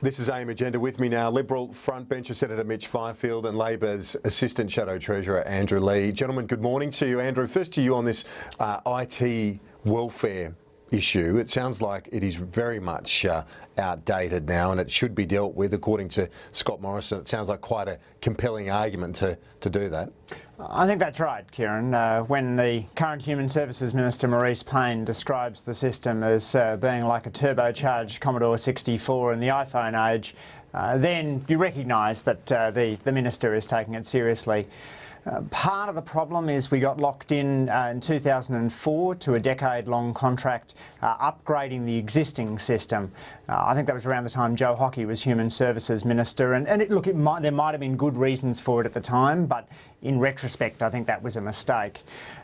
This is AM Agenda. With me now, Liberal frontbencher Senator Mitch Fifield and Labor's Assistant Shadow Treasurer Andrew Leigh. Gentlemen, good morning to you. Andrew, first to you on this IT welfare issue. It sounds like it is very much outdated now and it should be dealt with, according to Scott Morrison. It sounds like quite a compelling argument to do that. I think that's right, Kieran. When the current Human Services Minister, Marise Payne, describes the system as being like a turbocharged Commodore 64 in the iPhone age, then you recognise that the Minister is taking it seriously. Part of the problem is we got locked in 2004 to a decade-long contract upgrading the existing system. I think that was around the time Joe Hockey was Human Services Minister, and there might have been good reasons for it at the time, but in retrospect I think that was a mistake.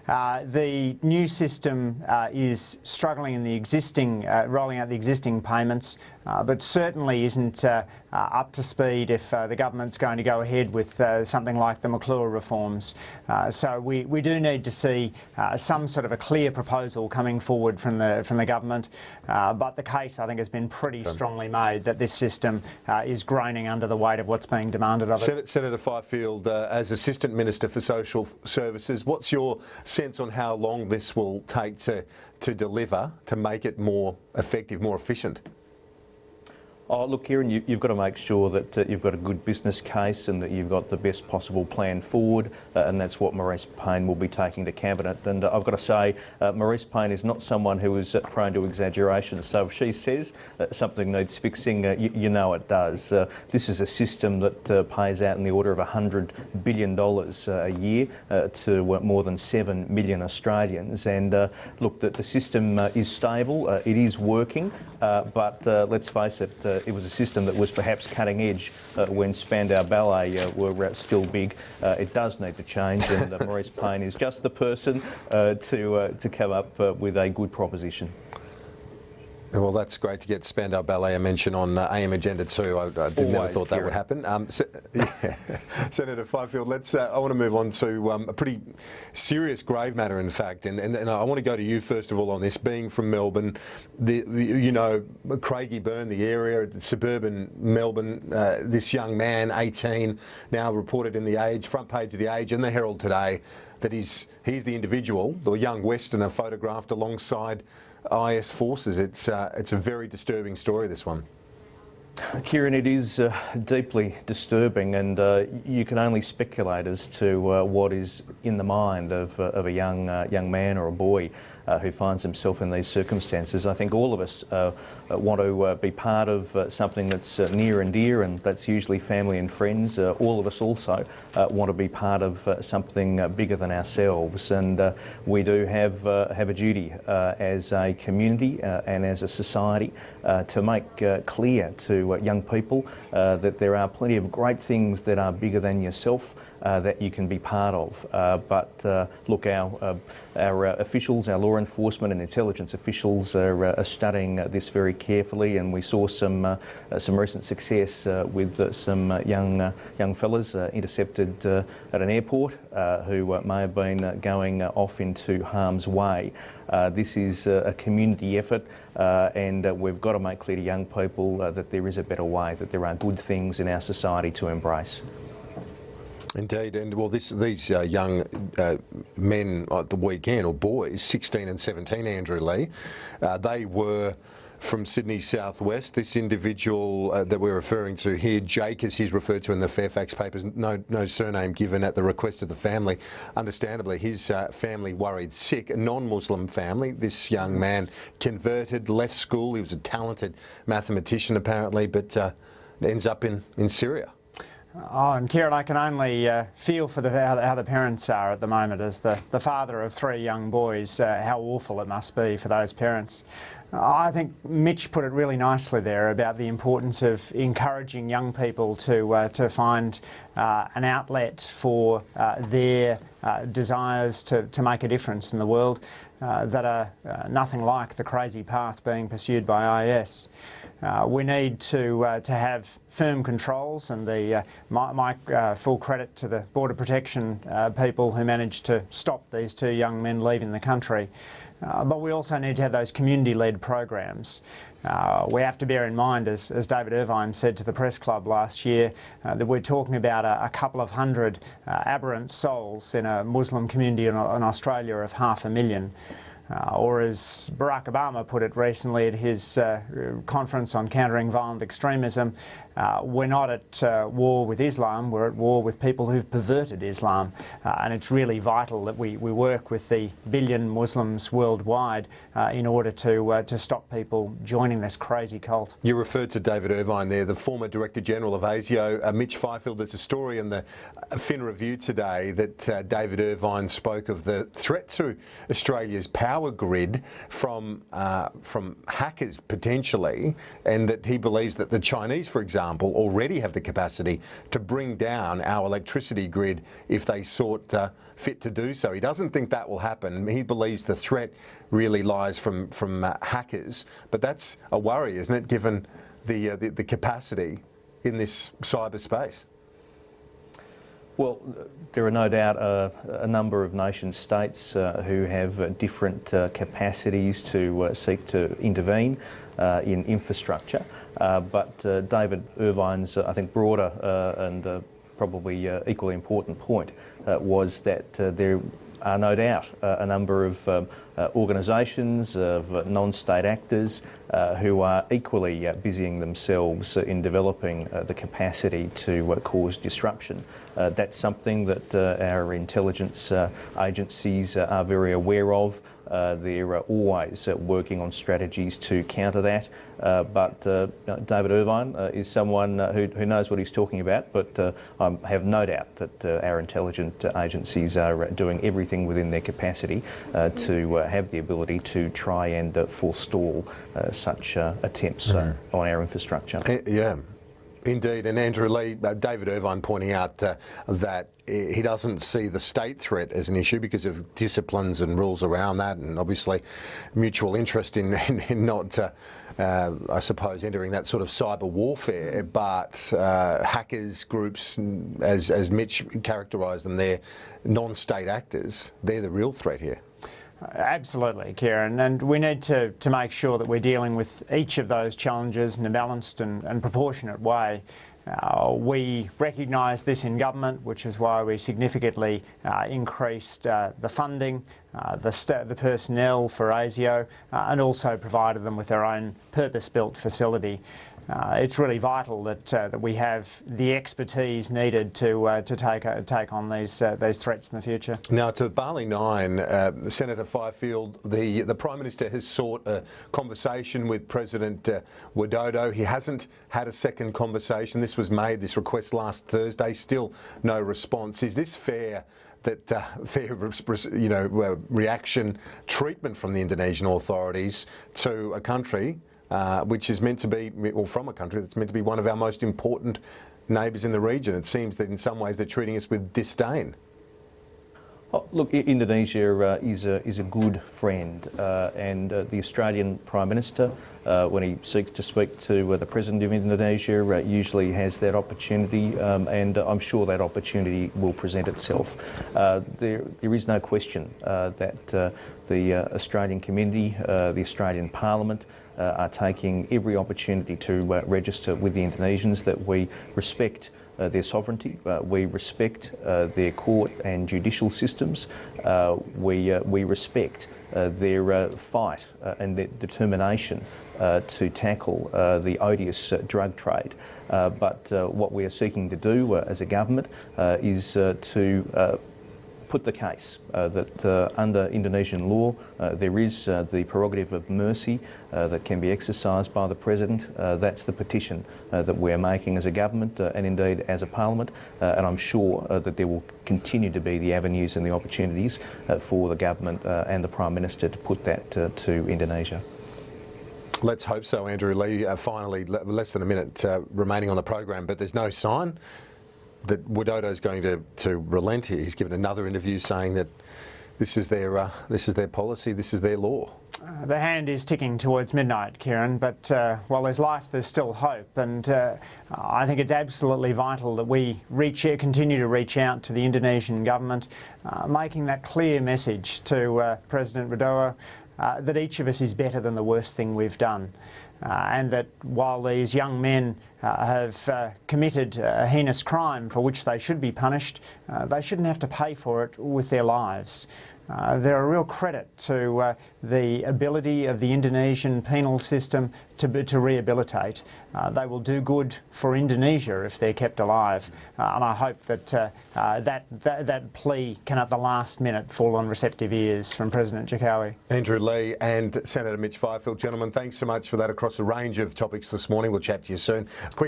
The new system is struggling in the existing, rolling out the existing payments, but certainly isn't up to speed if the government's going to go ahead with something like the McClure reforms. So we do need to see some sort of a clear proposal coming forward from the government, but the case I think has been pretty strongly made that this system is groaning under the weight of what's being demanded of it. Senator Fifield, as Assistant Minister for Social Services, what's your sense on how long this will take to deliver, to make it more effective, more efficient? Oh, look, Kieran, you've got to make sure that you've got a good business case and that you've got the best possible plan forward, and that's what Marise Payne will be taking to Cabinet. And I've got to say, Marise Payne is not someone who is prone to exaggeration. So if she says something needs fixing, you know it does. This is a system that pays out in the order of $100 billion a year to more than 7 million Australians. And look, the system is stable, it is working, but let's face it, it was a system that was perhaps cutting edge when Spandau Ballet were still big. It does need to change, and Marise Payne is just the person to come up with a good proposition. Well, that's great to get Spandau Ballet a mention on AM Agenda too. I never thought that would happen. Senator Fifield, I want to move on to a pretty serious grave matter, in fact, and I want to go to you first of all on this. Being from Melbourne, you know, Craigieburn, the area, suburban Melbourne, this young man, 18, now reported in the Age, front page of the Age and the Herald today, that he's the individual, the young Westerner photographed alongside IS forces. It's a very disturbing story, this one. Kieran, it is deeply disturbing, and you can only speculate as to what is in the mind of a young man or a boy who finds himself in these circumstances. I think all of us want to be part of something that's near and dear, and that's usually family and friends. All of us also want to be part of something bigger than ourselves, and we do have a duty as a community and as a society to make clear to young people that there are plenty of great things that are bigger than yourself that you can be part of. But look, our officials, our law enforcement and intelligence officials are studying this very carefully, and we saw some recent success with some young fellas intercepted at an airport who may have been going off into harm's way. This is a community effort, and we've got to make clear to young people that there is a better way, that there are good things in our society to embrace. Indeed, and well, these young men at the weekend, or boys, 16 and 17, Andrew Leigh, they were from Sydney southwest. This individual that we're referring to here, Jake, as he's referred to in the Fairfax papers, no surname given at the request of the family. Understandably, his family worried sick, a non-Muslim family. This young man converted, left school. He was a talented mathematician apparently, but ends up in Syria. Oh, and Kieran, I can only feel for how the parents are at the moment as the father of 3 young boys, how awful it must be for those parents. I think Mitch put it really nicely there about the importance of encouraging young people to find an outlet for their desires to make a difference in the world that are nothing like the crazy path being pursued by IS. We need to have firm controls, and my full credit to the Border Protection people who managed to stop these 2 young men leaving the country. but we also need to have those community-led programs. We have to bear in mind, as David Irvine said to the Press Club last year, that we're talking about a couple of hundred aberrant souls in a Muslim community in Australia of 500,000. Or as Barack Obama put it recently at his conference on countering violent extremism, we're not at war with Islam, we're at war with people who've perverted Islam. And it's really vital that we work with the billion Muslims worldwide in order to stop people joining this crazy cult. You referred to David Irvine there, the former Director General of ASIO. Mitch Fifield, there's a story in the Fin Review today that David Irvine spoke of the threat to Australia's power grid from hackers potentially, and that he believes that the Chinese, for example, already have the capacity to bring down our electricity grid if they sought fit to do so. He doesn't think that will happen. He believes the threat really lies from hackers, but that's a worry, isn't it, given the capacity in this cyberspace? Well, there are no doubt a number of nation states who have different capacities to seek to intervene in infrastructure. But David Irvine's, I think, broader and probably equally important point was that there are no doubt a number of organisations, of non-state actors who are equally busying themselves in developing the capacity to cause disruption. That's something that our intelligence agencies are very aware of. They're always working on strategies to counter that. But David Irvine is someone who knows what he's talking about, but I have no doubt that our intelligence agencies are doing everything within their capacity to have the ability to try and forestall such attempts on our infrastructure. Yeah. Indeed, and Andrew Leigh, David Irvine pointing out that he doesn't see the state threat as an issue because of disciplines and rules around that, and obviously mutual interest in not, I suppose, entering that sort of cyber warfare. But hackers, groups, as Mitch characterised them, they're non-state actors. They're the real threat here. Absolutely, Kieran, and we need to make sure that we're dealing with each of those challenges in a balanced and proportionate way. We recognise this in government, which is why we significantly increased the funding, the personnel for ASIO, and also provided them with their own purpose-built facility. It's really vital that we have the expertise needed to take on these threats in the future. Now, to Bali 9, Senator Fifield, the Prime Minister has sought a conversation with President Widodo. He hasn't had a second conversation. This request last Thursday. Still no response. Is this fair? That reaction treatment from the Indonesian authorities to a country which is meant to be, or from a country that's meant to be one of our most important neighbours in the region? It seems that in some ways they're treating us with disdain. Oh, look, Indonesia is a good friend, and the Australian Prime Minister, when he seeks to speak to the President of Indonesia, usually has that opportunity, and I'm sure that opportunity will present itself. There is no question that the Australian community, the Australian Parliament, are taking every opportunity to register with the Indonesians that we respect their sovereignty, we respect their court and judicial systems, we respect their fight and their determination to tackle the odious drug trade. But what we are seeking to do as a government is to put the case that under Indonesian law there is the prerogative of mercy that can be exercised by the President. That's the petition that we're making as a government and indeed as a Parliament, and I'm sure that there will continue to be the avenues and the opportunities for the government and the Prime Minister to put that to Indonesia. Let's hope so, Andrew Leigh. Finally, less than a minute remaining on the program, but there's no sign that Widodo's going to relent here. He's given another interview saying that this is their policy, this is their law. The hand is ticking towards midnight, Kieran, but while there's life, there's still hope, and I think it's absolutely vital that we continue to reach out to the Indonesian government, making that clear message to President Widodo that each of us is better than the worst thing we've done. And that while these young men have committed a heinous crime for which they should be punished, they shouldn't have to pay for it with their lives. They're a real credit to the ability of the Indonesian penal system to rehabilitate. They will do good for Indonesia if they're kept alive, and I hope that that plea can at the last minute fall on receptive ears from President Jokowi. Andrew Leigh and Senator Mitch Fifield. Gentlemen, thanks so much for that across a range of topics this morning. We'll chat to you soon. Quick